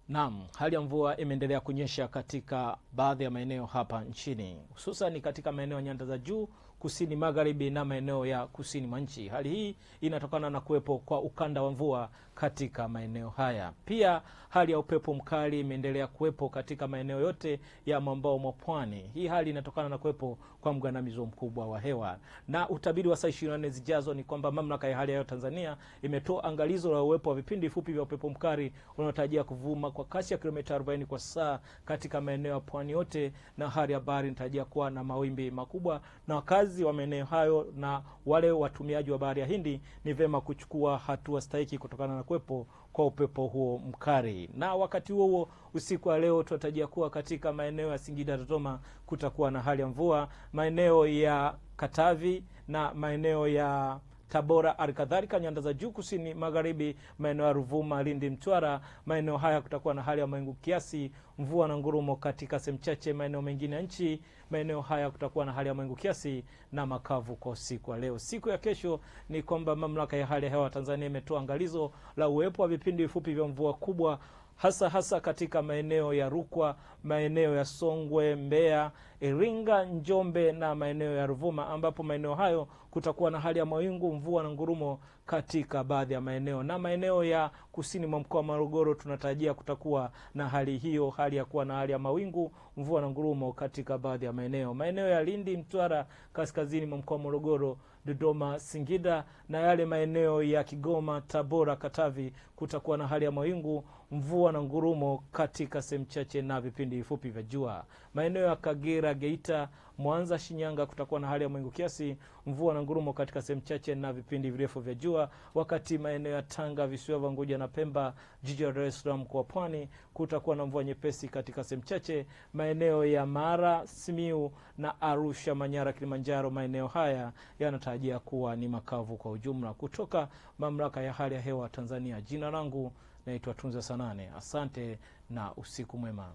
Naam, hali ya mvua imeendelea kunyesha katika baadhi ya maeneo hapa nchini, hususan katika maeneo ya nyanda za juu, kusini magharibi na maeneo ya kusini mwa nchi. Hali hii inatokana na kuwepo kwa ukanda wa mvua katika maeneo haya. Pia hali ya upepo mkali imeendelea kuwepo katika maeneo yote ya mwambao mwa pwani. Hii hali inatokana na kuwepo kwa mgandamizo mkubwa wa hewa. Na utabiri wa saa 24 zijazo ni kwamba Mamlaka ya Hali ya Hewa Tanzania imetoa angalizo la uwepo wa vipindi fupi vya upepo mkali unaotarajia kuvuma kwa kasi ya kilomita 40 kwa saa katika maeneo ya pwani yote, na hali ya bahari inatarajia kuwa na mawimbi makubwa, na wakazi wa maeneo hayo na wale watumiaji wa bahari ya Hindi ni vema kuchukua hatua stahiki kutokana na kuwepo kwa upepo huo mkali. Na wakati huo usiku wa leo tunatarajia kuwa katika maeneo ya Singida, Dodoma kutakuwa na hali ya mvua, maeneo ya Katavi na maeneo ya Tabora, alikadhalika nyanda za juu kusini magharibi, maeneo ya Ruvuma, Lindi, Mtwara, maeneo haya kutakuwa na hali ya mawingu kiasi, mvua na ngurumo katika sehemu chache. Maeneo mengine ya nchi, maeneo haya kutakuwa na hali ya mawingu kiasi na makavu kwa usiku wa leo. Siku ya kesho ni kwamba Mamlaka ya Hali ya Hewa Tanzania imetoa angalizo la uwepo wa vipindi vifupi vya mvua kubwa, hasa katika maeneo ya Rukwa, maeneo ya Songwe, Mbeya, Iringa, Njombe na maeneo ya Ruvuma, ambapo maeneo hayo kutakuwa na hali ya mawingu, mvua na ngurumo katika baadhi ya maeneo. Na maeneo ya kusini mwa mkoa wa Morogoro tunatarajia kutakuwa na hali hiyo, hali ya kuwa na hali ya mawingu, mvua na ngurumo katika baadhi ya maeneo. Maeneo ya Lindi, Mtwara, kaskazini mwa mkoa wa Morogoro, Dodoma, Singida na yale maeneo ya Kigoma, Tabora, Katavi kutakuwa na hali ya mawingu, mvua na ngurumo katika sehemu chache na vipindi vifupi vya jua. Maeneo ya Kagera, Geita, Mwanza, Shinyanga kutakuwa na hali ya mawingu kiasi, mvua na ngurumo katika sehemu chache na vipindi virefu vya jua. Wakati maeneo ya Tanga, visiwa vya Unguja na Pemba, jiji la Dar es Salaam kwa pwani kutakuwa na mvua nyepesi katika sehemu chache. Maeneo ya Mara, Simiu na Arusha, Manyara, Kilimanjaro, maeneo haya yanatarajia kuwa ni makavu kwa ujumla. Kutoka Mamlaka ya Hali ya Hewa Tanzania, jina langu naitwa Tunza Sanane. Asante na usiku mwema.